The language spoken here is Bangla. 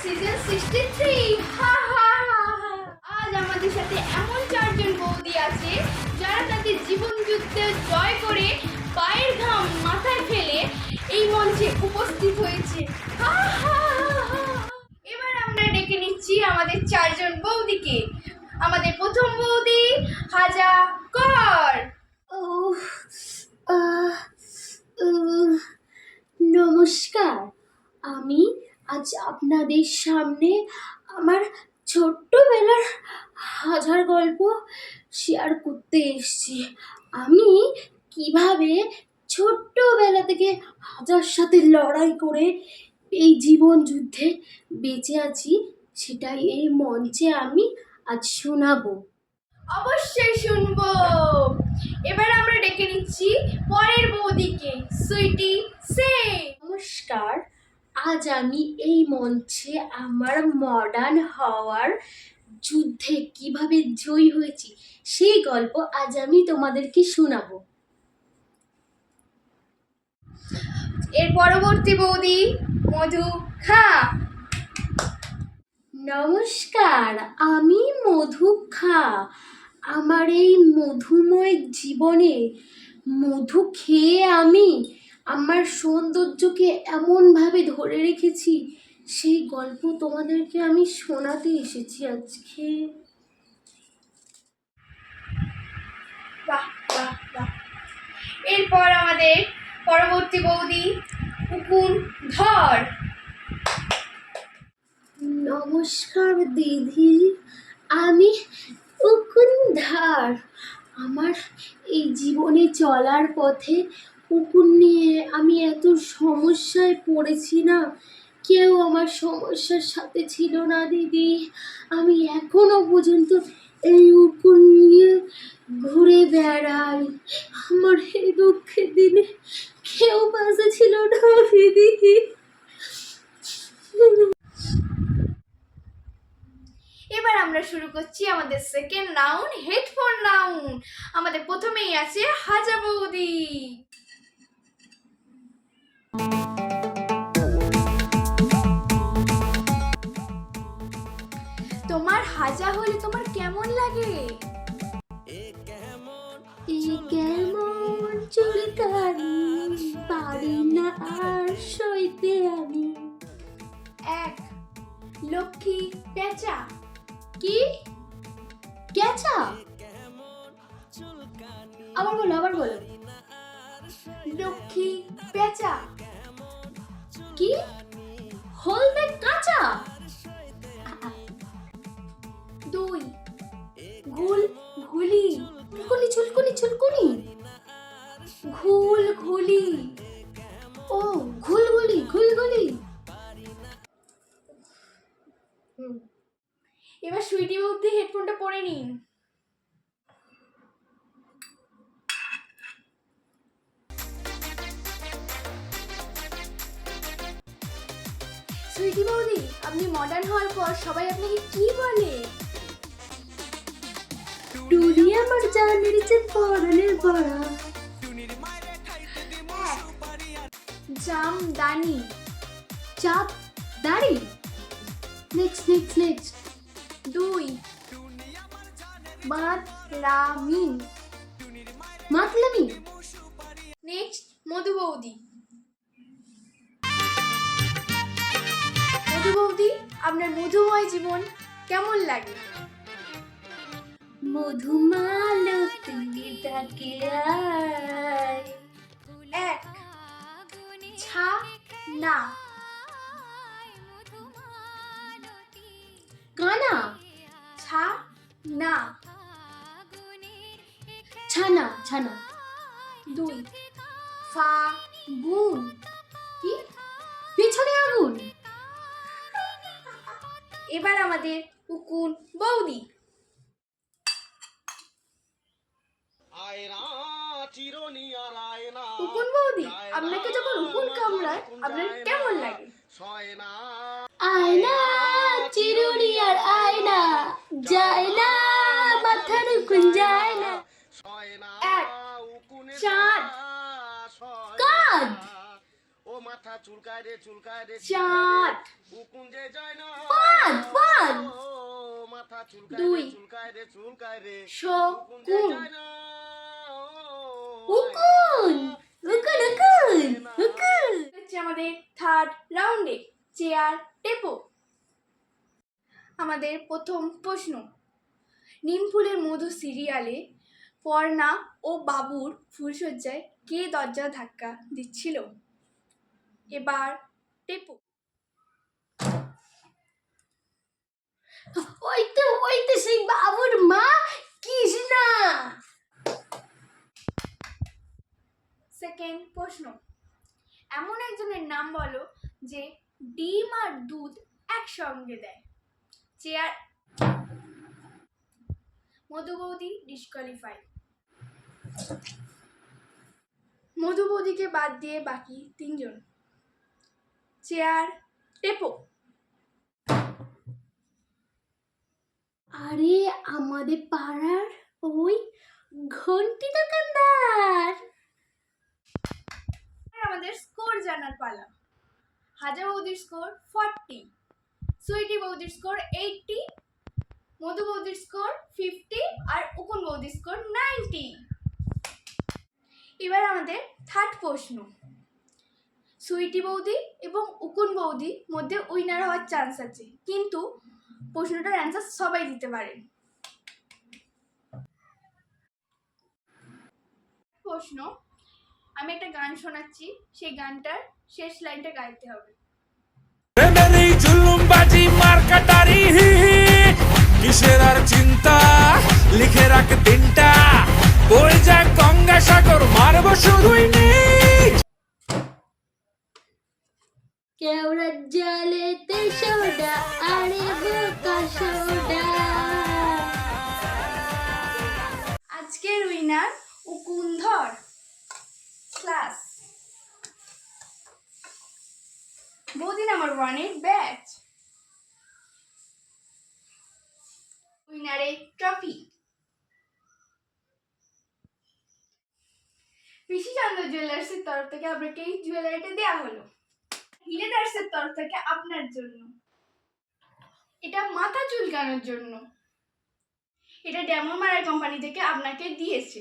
সিজন 63। হা হা হা হা। আজ আমাদের সাথে এমন চারজন বৌদি আছে যারা তাদের জীবন যুদ্ধে জয় করে পায়ের ঘাম মাথায় ফেলে এই মঞ্চে উপস্থিত হয়েছে। হা হা হা হা। এবার আমরা ডেকে নিচ্ছি আমাদের চারজন বৌদিকে। আমাদের প্রথম বৌদি হাজা কর। নমস্কার, আমি আজ আপনাদের সামনে আমার ছোট্টবেলার হাজার গল্প শেয়ার করতে এসেছি। আমি কিভাবে ছোট্টবেলা থেকে হাজার সাথে লড়াই করে এই জীবন যুদ্ধে বেঁচে আছি, সেটাই এই মঞ্চে আমি আজ শোনাবো। অবশ্যই শুনবো। এবার আমরা ডেকে নিচ্ছি পরের বৌদিকে, সুইটি সে। নমস্কার, আজ আমি এই মঞ্চে আমার মডার্ন হওয়ার যুদ্ধে কিভাবে জয়ী হয়েছি সেই গল্প আজ আমি তোমাদেরকে শোনাবো। এর পরবর্তী বৌদি মধু খা। নমস্কার, আমি মধু খা। আমার এই মধুময় জীবনে মধু খেয়ে আমি আমার সৌন্দর্যকে এমনভাবে ধরে রেখেছি, সেই গল্প তোমাদেরকে আমি শোনাতে এসেছি আজকে। বাহ বাহ বাহ। এরপর আমাদের পরবর্তী বৌদি উকুন ধর। নমস্কার দিদি, আমি উকুনধার। আমার এই জীবনে চলার পথে উকুন নিয়ে আমি এত সমস্যায় পড়েছি না, কেউ আমার সমস্যার সাথে ছিল না দিদি। আমি এখনো পর্যন্ত এই উকুন নিয়ে ঘুরে বেড়াই। আমার এই দুঃখের দিনে কেউ পাশে ছিল না দিদি। এবার আমরা শুরু করছি আমাদের সেকেন্ড রাউন্ড, হেডফোন রাউন্ড। আমাদের প্রথমেই আছে হাজা বৌদি। তোমার হাজা হলে তোমার কেমন লাগে? কেমন চুলকানি, পারি না আর সইতে আমি। এক, লক্ষ্মী পেঁচা। কি গেছা? আবার বলো, আবার বলো। লক্ষ্মী পেঁচা। কি হলদে কাঁচা? দুই, ঘুল ঘুলি। চুলকুনি চুলকুনি চুলকুনি। ঘুল ঘুলি। ও ঘুলগুলি ঘুলগুলি। এবার সুইটি বৌদি হেডফোনটা পরে নিন। সুইটি বৌদি, আপনি মডার্ন হওয়ার পর সবাই আপনাকে কি বলে? টুনি আমার জানের যে পরনের বড়া। জামদানি। চাপ দাড়ি। Next next next. দুই, মাতলামি। মাতলামি। নেক্সট মধু বৌদি। মধু বৌদি, আপনার মধুময় জীবন কেমন লাগে? মধুমালতী ডাকে আয়। এক, ছা না। কানা। ছা না। ছানা ছানা। দুই, ফাগুন। কি পেছনে আগুন। এবার আমাদের উকুন বৌদি। উকুন বৌদি, আপনাকে যখন উকুন কামড়ায় আপনার কেমন লাগে? আয়না চিরুনি আর আয়না, যায় না মাথার উকুন যায় না। এক, চাঁদ। কাঁদ। মাথা চুলকায় রে চুলকায় রে 4 কুকুঞ্জে যায় না 5 মাথা চুলকায় দুই। রে চুলকায় রে চুলকায় রে কুকুঞ্জে শকুন যায় না উকুন উকুন উকুন উকুন। হচ্ছে আমাদের থার্ড রাউন্ডে চেয়ার টেপো। আমাদের প্রথম প্রশ্ন, নিমফুলের মধু সিরিয়ালে পর্ণা ও বাবুর ফুলশয্যায় কে দরজা ধাক্কা দিচ্ছিল? এবার টেপো। ওই তো সেই বাবুর মা কৃষ্ণা। সেকেন্ড প্রশ্ন, এমন একজনের নাম বলো যে ডিম আর দুধ একসঙ্গে দেয়। চেয়ার। মধু বৌদি ডিসকোয়ালিফাই। মধু বৌদিকে বাদ দিয়ে বাকি 3 জন। চেয়ার টেপো। আরে আমাদের পাড়ার ওই ঘন্টি দোকানদার। আমাদের স্কোর জানার পালা। হাজা বৌদির স্কোর 40, সুইটি বৌদির স্কোর 80, মধু বৌদির স্কোর 50 আর উকুন বৌদির স্কোর 90। এবার আমাদের থার্ড প্রশ্ন, সুইটি বৌদি এবং উকুন বৌদি মধ্যে উইনার হওয়ার চান্স আছে, কিন্তু প্রশ্নটার অ্যান্সার সবাই দিতে পারে। প্রশ্ন, আমি একটা গান শোনাচ্ছি, সেই গানটার শেষ লাইনটা গাইতে হবে। মেরি জুলুমবাজি মার্কাটারি কিসের আর চিন্তা লিখে রাখ দিনটা বই যা গঙ্গা সাগর মারব শুধুই নেই কেওড়ার জলেতে সোডা আরে বোকা সোডা। আজকের উইনার উকুনধর ক্লাস বৌদি নাম্বার 1-এর ব্যাচ। উইনারের ট্রফি ঋষিচন্দ্র জুয়েলার্সের তরফ থেকে আপনাকে এই জুয়েলারিটা দেওয়া হলো। হিলেদার্সের তরফ থেকে আপনার জন্য এটা মাথা চুলকানোর জন্য, এটা ড্যামো মারার কোম্পানি থেকে আপনাকে দিয়েছে।